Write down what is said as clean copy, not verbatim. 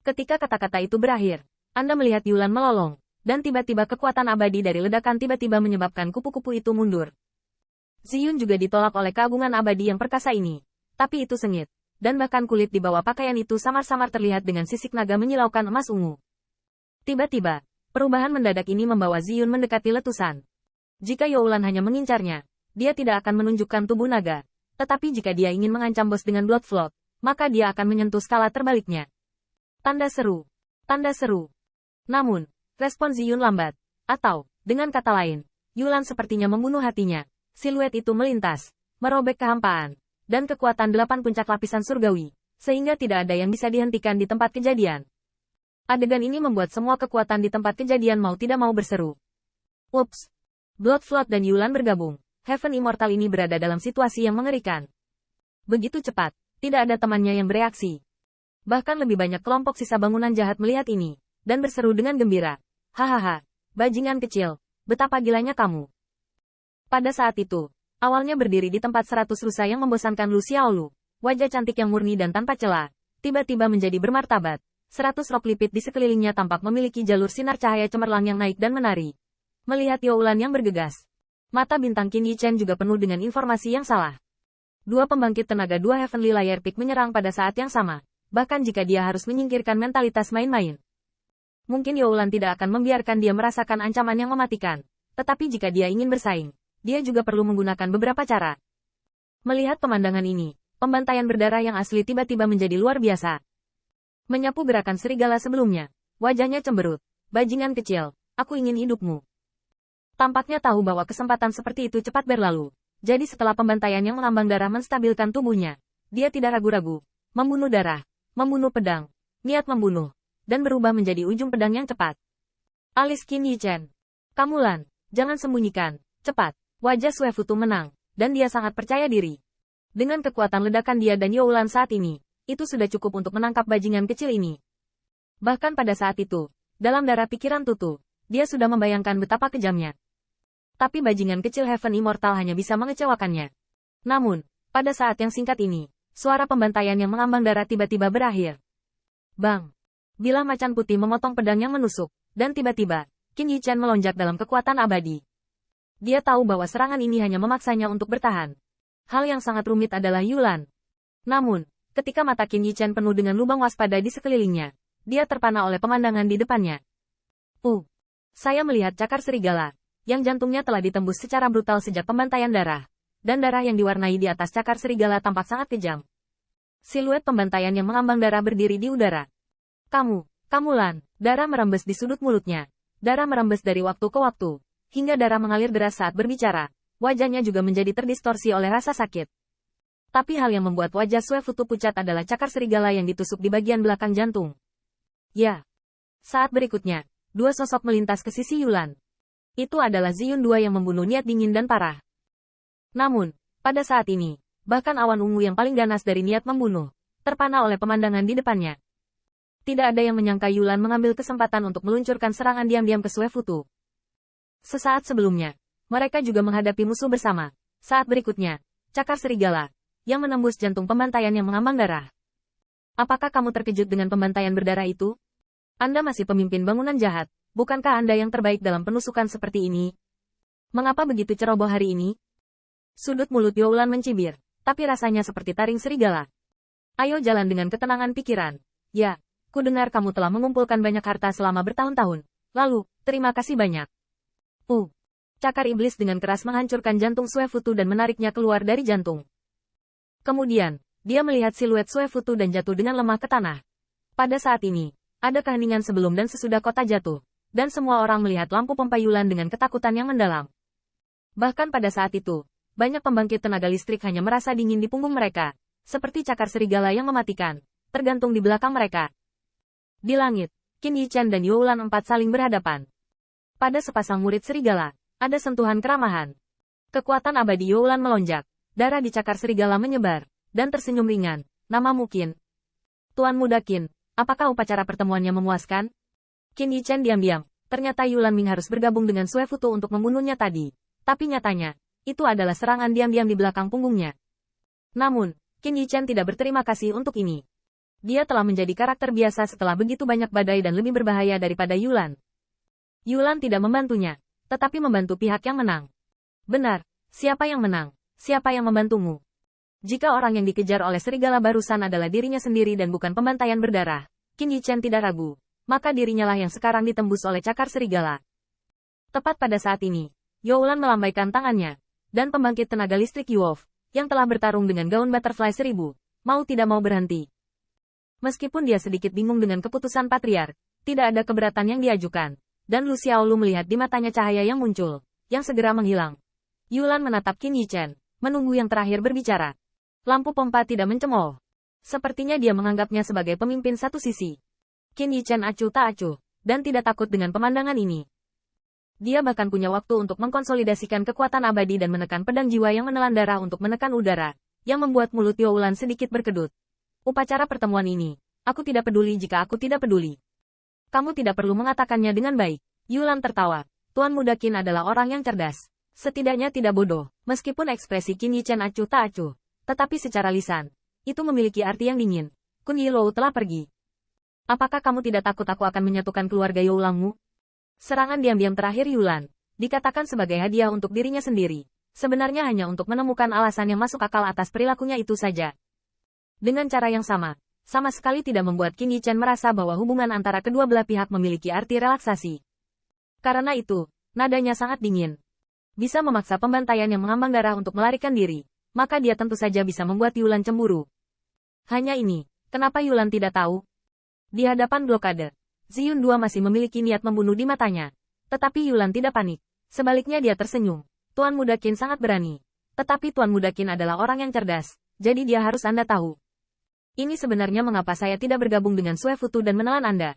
Ketika kata-kata itu berakhir, Anda melihat Yulan melolong, dan tiba-tiba kekuatan abadi dari ledakan tiba-tiba menyebabkan kupu-kupu itu mundur. Ziyun juga ditolak oleh keagungan abadi yang perkasa ini. Tapi itu sengit, dan bahkan kulit di bawah pakaian itu samar-samar terlihat dengan sisik naga menyilaukan emas ungu. Tiba-tiba, perubahan mendadak ini membawa Ziyun mendekati letusan. Jika Youlan hanya mengincarnya, dia tidak akan menunjukkan tubuh naga. Tetapi jika dia ingin mengancam bos dengan Blood Flood, maka dia akan menyentuh skala terbaliknya. Tanda seru. Tanda seru. Namun, respon Ziyun lambat. Atau, dengan kata lain, Yulan sepertinya membunuh hatinya. Siluet itu melintas, merobek kehampaan, dan kekuatan 8 puncak lapisan surgawi, sehingga tidak ada yang bisa dihentikan di tempat kejadian. Adegan ini membuat semua kekuatan di tempat kejadian mau tidak mau berseru. Ups! Blood Flood dan Yulan bergabung. Heaven Immortal ini berada dalam situasi yang mengerikan. Begitu cepat, tidak ada temannya yang bereaksi. Bahkan lebih banyak kelompok sisa bangunan jahat melihat ini, dan berseru dengan gembira. Hahaha, bajingan kecil, betapa gilanya kamu. Pada saat itu, awalnya berdiri di tempat 100 rusa yang membosankan Lu Xiaolu, wajah cantik yang murni dan tanpa celah, tiba-tiba menjadi bermartabat. 100 rok lipit di sekelilingnya tampak memiliki jalur sinar cahaya cemerlang yang naik dan menari. Melihat Youlan yang bergegas, mata bintang Qin Yichen juga penuh dengan informasi yang salah. Dua pembangkit tenaga dua Heavenly Layer Peak menyerang pada saat yang sama, bahkan jika dia harus menyingkirkan mentalitas main-main. Mungkin Youlan tidak akan membiarkan dia merasakan ancaman yang mematikan, tetapi jika dia ingin bersaing, dia juga perlu menggunakan beberapa cara. Melihat pemandangan ini, pembantaian berdarah yang asli tiba-tiba menjadi luar biasa. Menyapu gerakan serigala sebelumnya, wajahnya cemberut. Bajingan kecil, aku ingin hidupmu. Tampaknya tahu bahwa kesempatan seperti itu cepat berlalu. Jadi setelah pembantaian yang mengambang darah menstabilkan tubuhnya, dia tidak ragu-ragu. Membunuh darah, membunuh pedang, niat membunuh, dan berubah menjadi ujung pedang yang cepat. Alis Qin Yichen. Kamulan, jangan sembunyikan, cepat. Wajah Suefutu menang, dan dia sangat percaya diri. Dengan kekuatan ledakan dia dan Youlan saat ini, itu sudah cukup untuk menangkap bajingan kecil ini. Bahkan pada saat itu, dalam darah pikiran Tutu, dia sudah membayangkan betapa kejamnya. Tapi bajingan kecil Heaven Immortal hanya bisa mengecewakannya. Namun, pada saat yang singkat ini, suara pembantaian yang mengambang darah tiba-tiba berakhir. Bang! Bilah macan putih memotong pedang yang menusuk, dan tiba-tiba, Qin Yichen melonjak dalam kekuatan abadi. Dia tahu bahwa serangan ini hanya memaksanya untuk bertahan. Hal yang sangat rumit adalah Yulan. Namun, ketika mata Qin Yichen penuh dengan lubang waspada di sekelilingnya, dia terpana oleh pemandangan di depannya. Saya melihat cakar serigala, yang jantungnya telah ditembus secara brutal sejak pembantaian darah, dan darah yang diwarnai di atas cakar serigala tampak sangat kejam. Siluet pembantaian yang mengambang darah berdiri di udara. Kamulan, darah merembes di sudut mulutnya. Darah merembes dari waktu ke waktu, hingga darah mengalir deras saat berbicara. Wajahnya juga menjadi terdistorsi oleh rasa sakit. Tapi hal yang membuat wajah Suefutu pucat adalah cakar serigala yang ditusuk di bagian belakang jantung. Ya. Saat berikutnya, dua sosok melintas ke sisi Yulan. Itu adalah Ziyun II yang membunuh niat dingin dan parah. Namun, pada saat ini, bahkan awan ungu yang paling ganas dari niat membunuh, terpana oleh pemandangan di depannya. Tidak ada yang menyangka Yulan mengambil kesempatan untuk meluncurkan serangan diam-diam ke Suefutu. Sesaat sebelumnya, mereka juga menghadapi musuh bersama. Saat berikutnya, cakar serigala, yang menembus jantung pembantaian yang mengambang darah. Apakah kamu terkejut dengan pembantaian berdarah itu? Anda masih pemimpin bangunan jahat, bukankah Anda yang terbaik dalam penusukan seperti ini? Mengapa begitu ceroboh hari ini? Sudut mulut Youlan mencibir, tapi rasanya seperti taring serigala. Ayo jalan dengan ketenangan pikiran. Ya, ku dengar kamu telah mengumpulkan banyak harta selama bertahun-tahun. Lalu, terima kasih banyak. Cakar iblis dengan keras menghancurkan jantung Suefutu dan menariknya keluar dari jantung. Kemudian, dia melihat siluet Suefutu dan jatuh dengan lemah ke tanah. Pada saat ini, ada keheningan sebelum dan sesudah kota jatuh, dan semua orang melihat lampu pompa Yulan dengan ketakutan yang mendalam. Bahkan pada saat itu, banyak pembangkit tenaga listrik hanya merasa dingin di punggung mereka, seperti cakar serigala yang mematikan, tergantung di belakang mereka. Di langit, Qin Yichen dan Youlan IV saling berhadapan. Pada sepasang murid serigala, ada sentuhan keramahan. Kekuatan abadi Youlan melonjak, darah di cakar serigala menyebar, dan tersenyum ringan. Namamu Qin. Tuan Muda Qin, apakah upacara pertemuannya memuaskan? Qin Yichen diam-diam, ternyata Yulan Ming harus bergabung dengan Suefutu untuk membunuhnya tadi. Tapi nyatanya, itu adalah serangan diam-diam di belakang punggungnya. Namun, Qin Yichen tidak berterima kasih untuk ini. Dia telah menjadi karakter biasa setelah begitu banyak badai dan lebih berbahaya daripada Yulan. Yulan tidak membantunya, tetapi membantu pihak yang menang. Benar, siapa yang menang? Siapa yang membantumu? Jika orang yang dikejar oleh serigala barusan adalah dirinya sendiri dan bukan pembantaian berdarah, Qin Yichen tidak ragu, maka dirinya lah yang sekarang ditembus oleh cakar serigala. Tepat pada saat ini, Youlan melambaikan tangannya, dan pembangkit tenaga listrik Yuof, yang telah bertarung dengan gaun Butterfly 1000, mau tidak mau berhenti. Meskipun dia sedikit bingung dengan keputusan Patriark, tidak ada keberatan yang diajukan, dan Lu Xiaolu melihat di matanya cahaya yang muncul, yang segera menghilang. Yulan menatap Qin Yichen, menunggu yang terakhir berbicara. Lampu pompa tidak mencemooh. Sepertinya dia menganggapnya sebagai pemimpin satu sisi. Qin Yichen acuh tak acuh, dan tidak takut dengan pemandangan ini. Dia bahkan punya waktu untuk mengkonsolidasikan kekuatan abadi dan menekan pedang jiwa yang menelan darah untuk menekan udara, yang membuat mulut Youlan sedikit berkedut. Upacara pertemuan ini, aku tidak peduli jika aku tidak peduli. Kamu tidak perlu mengatakannya dengan baik. Yulan tertawa. Tuan Muda Qin adalah orang yang cerdas. Setidaknya tidak bodoh, meskipun ekspresi Qin Yichen acuh tak acuh. Tetapi secara lisan, itu memiliki arti yang dingin. Kun Yilou telah pergi. Apakah kamu tidak takut aku akan menyatukan keluarga Youlangmu? Serangan diam-diam terakhir Yulan, dikatakan sebagai hadiah untuk dirinya sendiri. Sebenarnya hanya untuk menemukan alasan yang masuk akal atas perilakunya itu saja. Dengan cara yang sama sekali tidak membuat Qin Yichen merasa bahwa hubungan antara kedua belah pihak memiliki arti relaksasi. Karena itu, nadanya sangat dingin. Bisa memaksa pembantaian yang mengambang darah untuk melarikan diri, maka dia tentu saja bisa membuat Yulan cemburu. Hanya ini, kenapa Yulan tidak tahu? Di hadapan blokade, Ziyun II masih memiliki niat membunuh di matanya. Tetapi Yulan tidak panik. Sebaliknya dia tersenyum. Tuan Muda Qin sangat berani. Tetapi Tuan Muda Qin adalah orang yang cerdas, jadi dia harus Anda tahu. Ini sebenarnya mengapa saya tidak bergabung dengan Sue Futu dan menelan Anda.